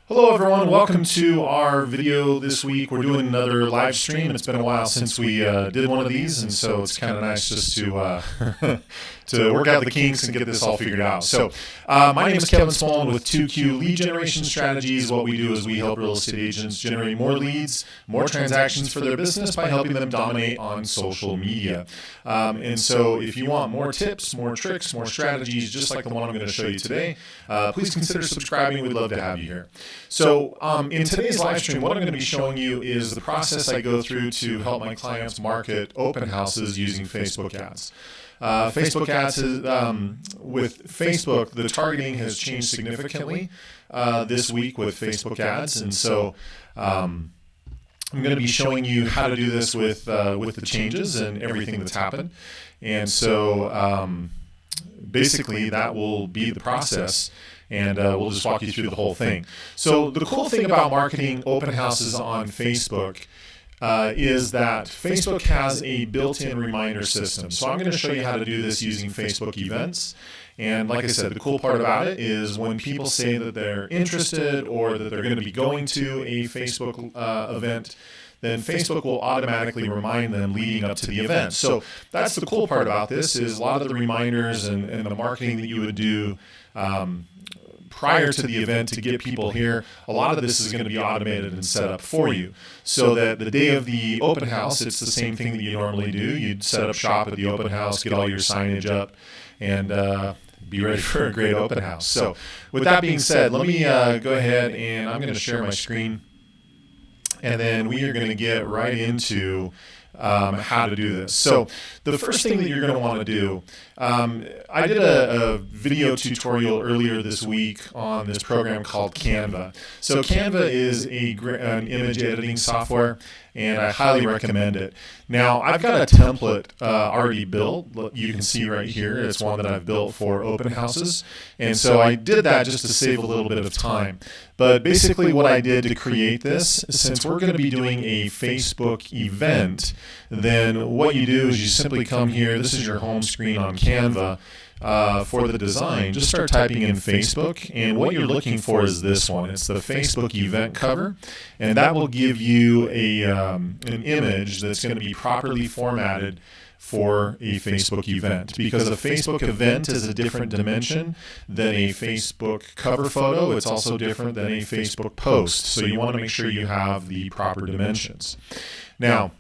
Hello everyone, welcome to our video this week. We're doing another live stream. It's been a while since we did one of these, and so it's kind of nice just to to work out the kinks and get this all figured out. So my name is Kevin Smullin with 2Q Lead Generation Strategies. What we do is we help real estate agents generate more leads, more transactions for their business by helping them dominate on social media. And so if you want more tips, more tricks, more strategies, just like the one I'm going to show you today, please consider subscribing. We'd love to have you here. So in today's live stream, what I'm going to be showing you is the process I go through to help my clients market open houses using Facebook ads. Facebook ads, with Facebook, the targeting has changed significantly this week with Facebook ads. And so I'm going to be showing you how to do this with the changes and everything that's happened. And so basically that will be the process. And we'll just walk you through the whole thing. So the cool thing about marketing open houses on Facebook is that Facebook has a built-in reminder system. So I'm going to show you how to do this using Facebook events. And like I said, the cool part about it is when people say that they're interested or that they're going to be going to a Facebook event, then Facebook will automatically remind them leading up to the event. So that's the cool part about this is a lot of the reminders and the marketing that you would do prior to the event to get people here, a lot of this is going to be automated and set up for you. So that the day of the open house, it's the same thing that you normally do. You'd set up shop at the open house, get all your signage up, and be ready for a great open house. So with that being said, let me go ahead and I'm going to share my screen. And then we are going to get right into how to do this. So the first thing that you're going to want to do, I did a video tutorial earlier this week on this program called Canva. So Canva is an image editing software, and I highly recommend it. Now, I've got a template already built. You can see right here. It's one that I've built for open houses. And so I did that just to save a little bit of time. But basically what I did to create this, since we're going to be doing a Facebook event, then what you do is you simply come here. This is your home screen on Canva. For the design, just start typing in Facebook, and what you're looking for is this one. It's the Facebook event cover, and that will give you an image that's going to be properly formatted for a Facebook event, because a Facebook event is a different dimension than a Facebook cover photo. It's also different than a Facebook post, so you want to make sure you have the proper dimensions. Now,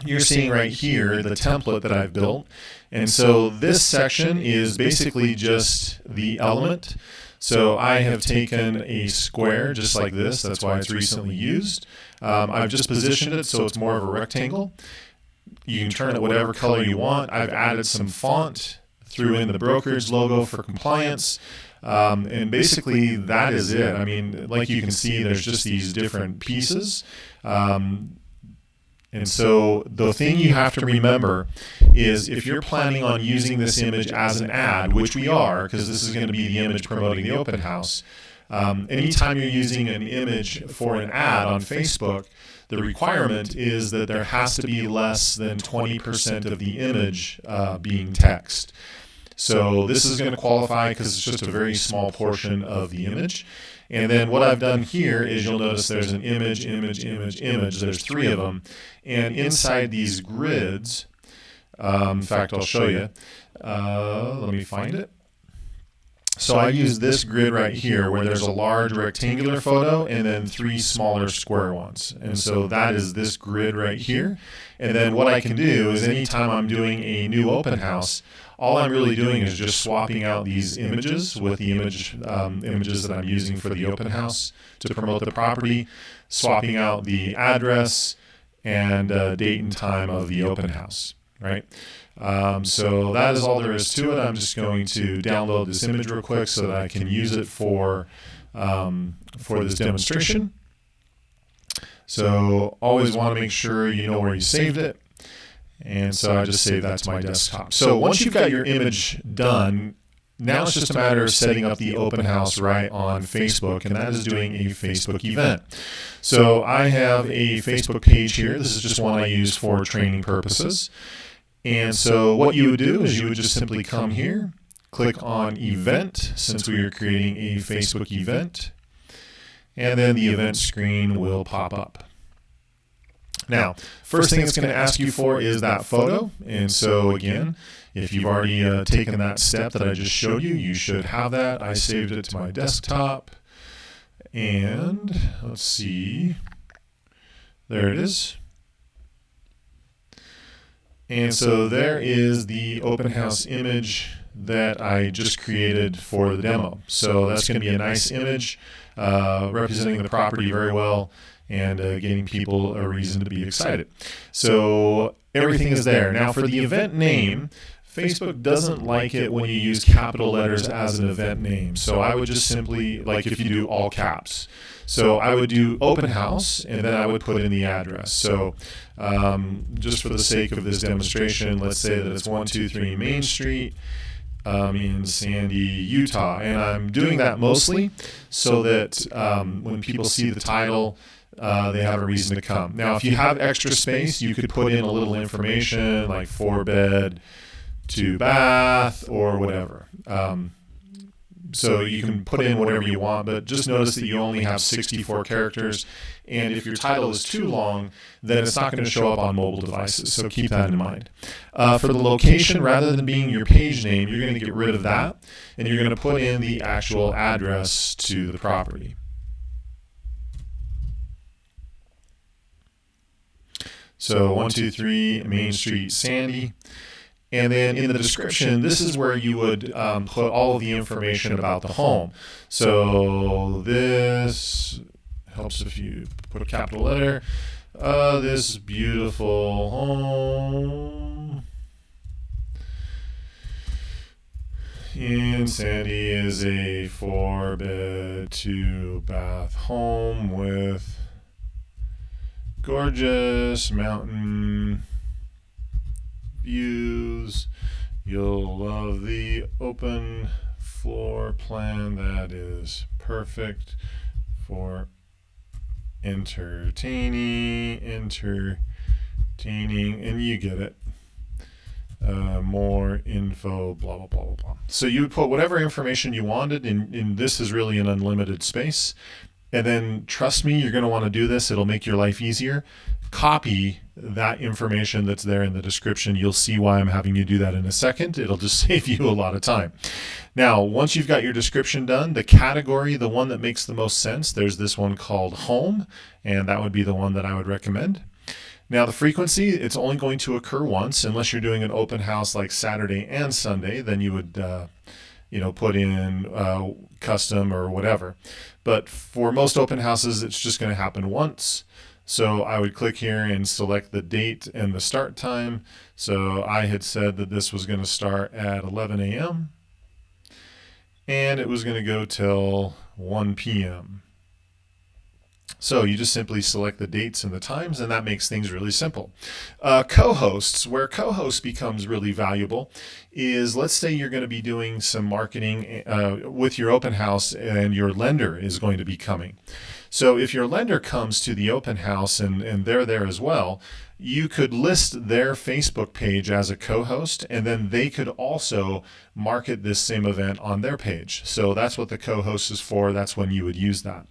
you're seeing right here the template that I've built. And so this section is basically just the element. So I have taken a square just like this. That's why it's recently used. I've just positioned it so it's more of a rectangle. You can turn it whatever color you want. I've added some font, threw in the brokerage logo for compliance. And basically that is it. I mean, like you can see, there's just these different pieces. And so the thing you have to remember is if you're planning on using this image as an ad, which we are, because this is going to be the image promoting the open house, anytime you're using an image for an ad on Facebook, the requirement is that there has to be less than 20% of the image being text. So this is going to qualify because it's just a very small portion of the image. And then what I've done here is you'll notice there's an image, image, image, image. There's 3 of them. And inside these grids, in fact, I'll show you. Let me find it. So I use this grid right here where there's a large rectangular photo and then 3 smaller square ones. And so that is this grid right here. And then what I can do is anytime I'm doing a new open house, all I'm really doing is just swapping out these images with the images that I'm using for the open house to promote the property, swapping out the address and date and time of the open house, right? So that is all there is to it. I'm just going to download this image real quick so that I can use it for this demonstration. So always want to make sure you know where you saved it. And so I just saved that to my desktop. So once you've got your image done, now it's just a matter of setting up the open house right on Facebook, and that is doing a Facebook event. So I have a Facebook page here. This is just one I use for training purposes. And so what you would do is you would just simply come here, click on event, since we are creating a Facebook event. and then the event screen will pop up. Now, first thing it's going to ask you for is that photo. And so again, if you've already taken that step that I just showed you, you should have that. I saved it to my desktop. And let's see. There it is. And so there is the open house image that I just created for the demo. So that's going to be a nice image representing the property very well and getting people a reason to be excited. So everything is there. Now for the event name, Facebook doesn't like it when you use capital letters as an event name. So I would just simply, like if you do all caps. So I would do open house, and then I would put in the address. So just for the sake of this demonstration, let's say that it's 123 Main Street in Sandy, Utah. And I'm doing that mostly so that when people see the title, they have a reason to come. Now, if you have extra space, you could put in a little information like 4-bed, 2-bath, or whatever. So you can put in whatever you want, but just notice that you only have 64 characters. And if your title is too long, then it's not going to show up on mobile devices. So keep that in mind. For the location, rather than being your page name, you're going to get rid of that, and you're going to put in the actual address to the property. So 123 Main Street, Sandy. And then in the description, this is where you would put all of the information about the home. So this helps if you put a capital letter. This beautiful home in Sandy is a 4-bed, 2-bath home with gorgeous mountain views. You'll love the open floor plan that is perfect for entertaining, and you get it. More info, blah, blah, blah, blah, blah. So you would put whatever information you wanted, and this is really an unlimited space. And then trust me, you're going to want to do this. It'll make your life easier. Copy that information that's there in the description. You'll see why I'm having you do that in a second. It'll just save you a lot of time. Now, once you've got your description done, the category, the one that makes the most sense, there's this one called home, and that would be the one that I would recommend. Now, the frequency, it's only going to occur once, unless you're doing an open house like Saturday and Sunday, then you would put in custom or whatever. But for most open houses, it's just going to happen once. So I would click here and select the date and the start time. So I had said that this was going to start at 11 a.m. and it was going to go till 1 p.m. So you just simply select the dates and the times, and that makes things really simple. Co-hosts, where co-host becomes really valuable is, let's say you're going to be doing some marketing with your open house and your lender is going to be coming. So if your lender comes to the open house and they're there as well, you could list their Facebook page as a co-host, and then they could also market this same event on their page. So that's what the co-host is for. That's when you would use that.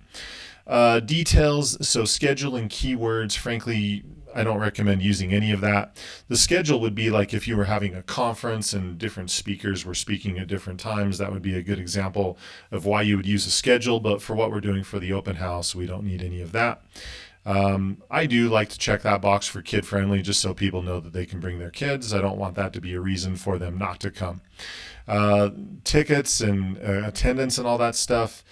Details, so schedule and keywords, frankly, I don't recommend using any of that. The schedule would be like if you were having a conference and different speakers were speaking at different times. That would be a good example of why you would use a schedule, but for what we're doing for the open house, we don't need any of that. I do like to check that box for kid friendly, just so people know that they can bring their kids. I don't want that to be a reason for them not to come. Tickets and attendance and all that stuff.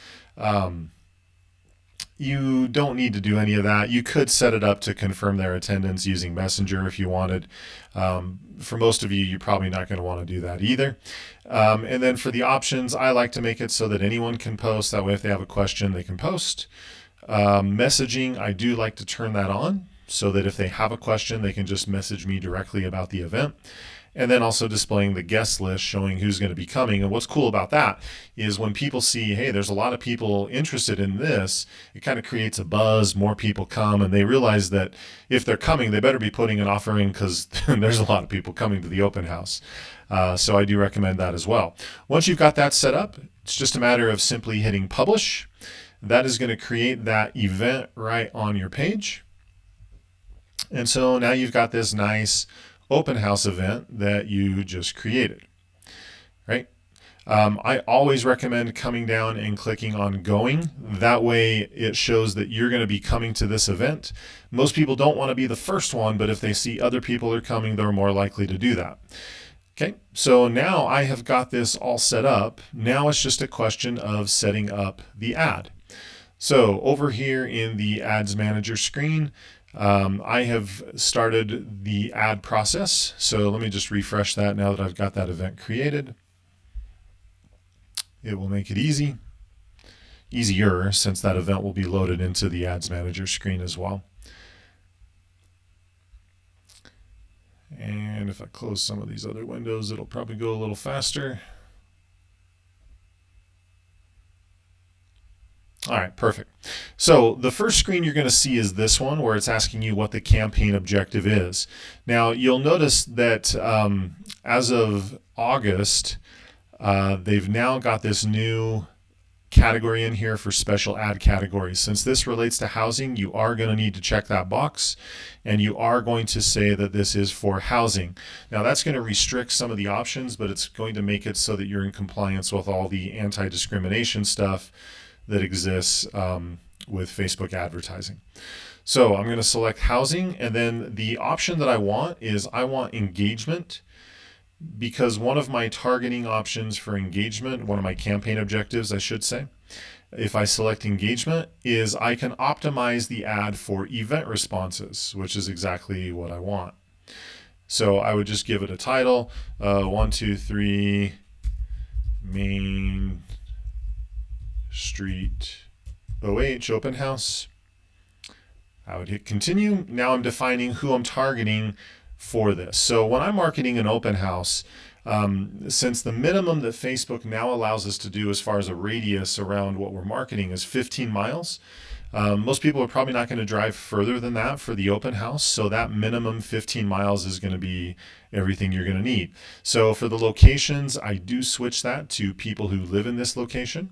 You don't need to do any of that. You could set it up to confirm their attendance using Messenger if you wanted. For most of you, you're probably not going to want to do that either. And then for the options, I like to make it so that anyone can post. That way, if they have a question, they can post. Messaging, I do like to turn that on so that if they have a question, they can just message me directly about the event. And then also displaying the guest list showing who's going to be coming. And what's cool about that is when people see, hey, there's a lot of people interested in this, it kind of creates a buzz, more people come, and they realize that if they're coming, they better be putting an offer in because there's a lot of people coming to the open house. So I do recommend that as well. Once you've got that set up, it's just a matter of simply hitting publish. that is going to create that event right on your page. And so now you've got this nice open house event that you just created, right? I always recommend coming down and clicking on going. That way it shows that you're going to be coming to this event. Most people don't want to be the first one, but if they see other people are coming, they're more likely to do that. Okay, so now I have got this all set up. Now it's just a question of setting up the ad. So over here in the Ads Manager screen, I have started the ad process. So let me just refresh that now that I've got that event created. It will make it easier, since that event will be loaded into the Ads Manager screen as well. And if I close some of these other windows, it'll probably go a little faster. All right, perfect. So the first screen you're going to see is this one, where it's asking you what the campaign objective is. Now you'll notice that as of August, they've now got this new category in here for special ad categories. Since this relates to housing, you are going to need to check that box, and you are going to say that this is for housing. Now that's going to restrict some of the options, but it's going to make it so that you're in compliance with all the anti-discrimination stuff that exists with Facebook advertising. So I'm going to select housing, and then the option that I want is I want engagement, because one of my targeting options for engagement, one of my campaign objectives, I should say, if I select engagement, is I can optimize the ad for event responses, which is exactly what I want. So I would just give it a title, 123 Main Street OH open house. I would hit continue. Now I'm defining who I'm targeting for this. So when I'm marketing an open house, since the minimum that Facebook now allows us to do as far as a radius around what we're marketing is 15 miles, most people are probably not going to drive further than that for the open house. So that minimum 15 miles is going to be everything you're going to need. So for the locations, I do switch that to people who live in this location.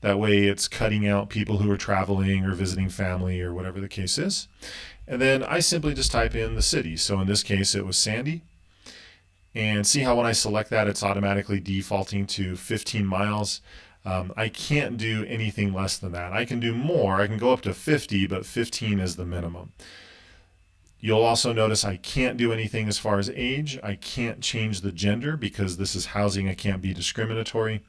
That way it's cutting out people who are traveling or visiting family or whatever the case is. And then I simply just type in the city. So in this case, it was Sandy. And see how when I select that, it's automatically defaulting to 15 miles. I can't do anything less than that. I can do more. I can go up to 50, but 15 is the minimum. You'll also notice I can't do anything as far as age. I can't change the gender because this is housing. I can't be discriminatory.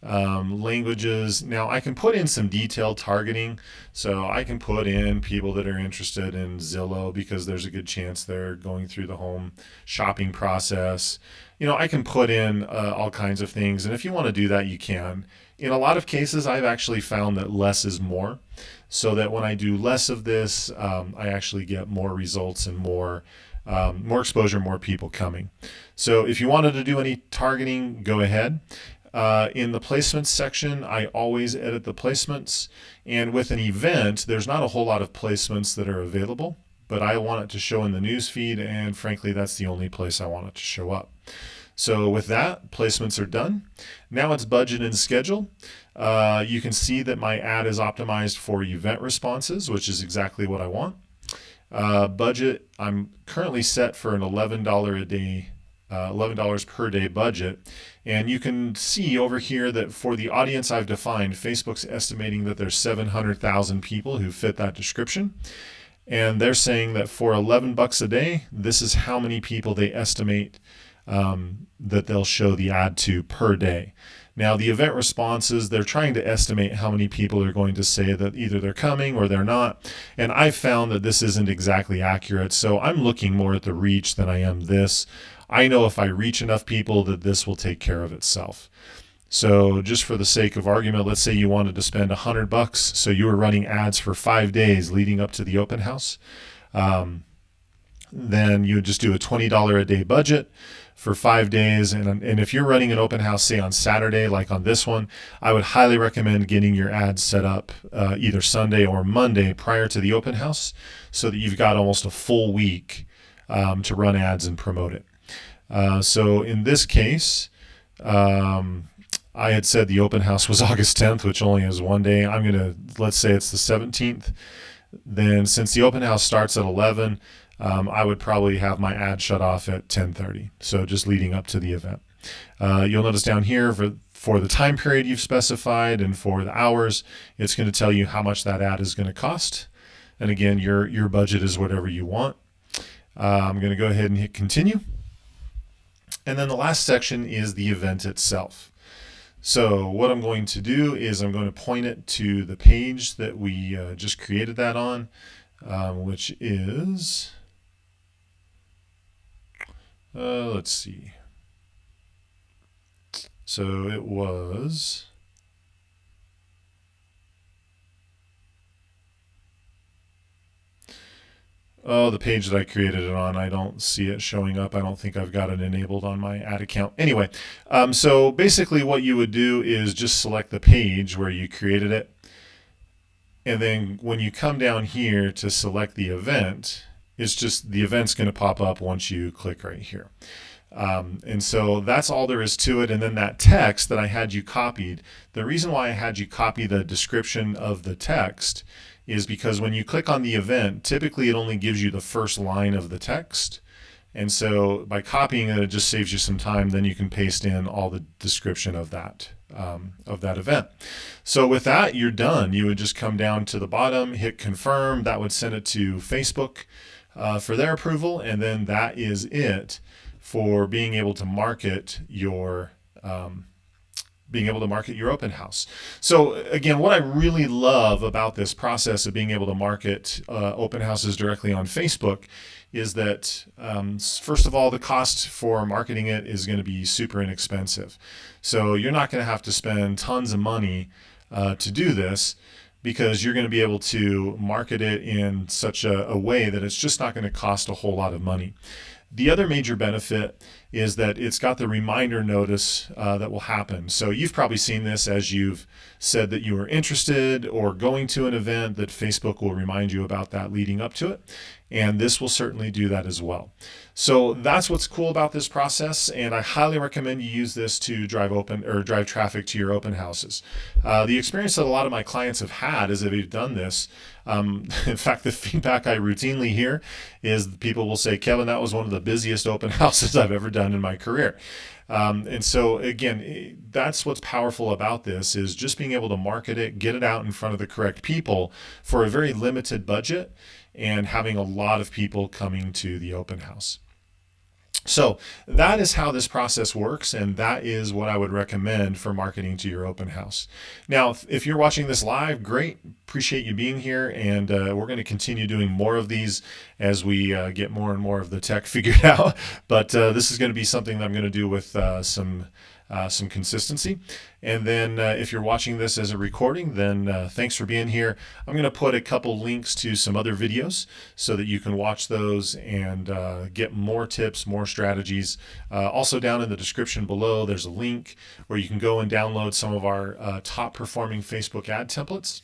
Languages. Now I can put in some detailed targeting. So I can put in people that are interested in Zillow because there's a good chance they're going through the home shopping process. You know, I can put in all kinds of things. And if you want to do that, you can. In a lot of cases, I've actually found that less is more. So that when I do less of this, I actually get more results and more exposure, more people coming. So if you wanted to do any targeting, go ahead. In the placements section, I always edit the placements. And with an event, there's not a whole lot of placements that are available, but I want it to show in the news feed, and frankly, that's the only place I want it to show up. So with that, placements are done. Now it's budget and schedule. You can see that my ad is optimized for event responses, which is exactly what I want. Budget, I'm currently set for an $11 a day, $11 per day budget. And you can see over here that for the audience I've defined, Facebook's estimating that there's 700,000 people who fit that description. And they're saying that for $11 a day, this is how many people they estimate that they'll show the ad to per day. Now the event responses, they're trying to estimate how many people are going to say that either they're coming or they're not. And I've found that this isn't exactly accurate. So I'm looking more at the reach than I am this. I know if I reach enough people that this will take care of itself. So just for the sake of argument, let's say you wanted to spend $100. So you were running ads for 5 days leading up to the open house. Then you would just do a $20 a day budget for 5 days. And if you're running an open house, say on Saturday, like on this one, I would highly recommend getting your ads set up either Sunday or Monday prior to the open house so that you've got almost a full week to run ads and promote it. So in this case, I had said the open house was August 10th, which only has one day. I'm going to, let's say it's the 17th. Then since the open house starts at 11, I would probably have my ad shut off at 10:30. So just leading up to the event. You'll notice down here for the time period you've specified and for the hours, it's going to tell you how much that ad is going to cost. And again, your budget is whatever you want. I'm going to go ahead and hit continue. And then the last section is the event itself. So what I'm going to do is I'm going to point it to the page that we just created that on, which is, let's see. So it was the page that I created it on. I don't see it showing up. I don't think I've got it enabled on my ad account. Anyway, so basically what you would do is just select the page where you created it. And then when you come down here to select the event, it's just the event's going to pop up once you click right here. And so that's all there is to it. And then that text that I had you copied, the reason why I had you copy the description of the text is because when you click on the event, typically it only gives you the first line of the text. And so by copying it, it just saves you some time. Then you can paste in all the description of that event. So with that, you're done. You would just come down to the bottom, hit confirm. That would send it to Facebook for their approval. And then that is it for being able to market your open house. So again, what I really love about this process of being able to market open houses directly on Facebook is that first of all, the cost for marketing it is going to be super inexpensive. So you're not going to have to spend tons of money to do this, because you're going to be able to market it in such a way that it's just not going to cost a whole lot of money. The other major benefit is that it's got the reminder notice that will happen. So you've probably seen this as you've said that you are interested or going to an event, that Facebook will remind you about that leading up to it. And this will certainly do that as well. So that's what's cool about this process, and I highly recommend you use this to drive traffic to your open houses. The experience that a lot of my clients have had is that they've done this. In fact, the feedback I routinely hear is people will say, Kevin, that was one of the busiest open houses I've ever done in my career. And so again, that's what's powerful about this, is just being able to market it, get it out in front of the correct people for a very limited budget, and having a lot of people coming to the open house. So that is how this process works, and that is what I would recommend for marketing to your open house. Now, if you're watching this live, great. Appreciate you being here, and we're going to continue doing more of these as we get more and more of the tech figured out. But this is going to be something that I'm going to do with some consistency. And then if you're watching this as a recording, then thanks for being here. I'm going to put a couple links to some other videos so that you can watch those and get more tips, more strategies. Also down in the description below, there's a link where you can go and download some of our top performing Facebook ad templates.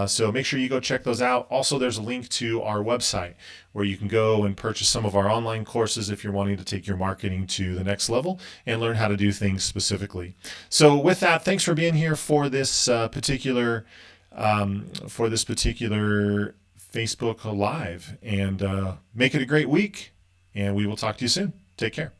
So make sure you go check those out. Also, there's a link to our website where you can go and purchase some of our online courses if you're wanting to take your marketing to the next level and learn how to do things specifically. So with that, thanks for being here for this particular Facebook Live, and make it a great week, and we will talk to you soon. Take care.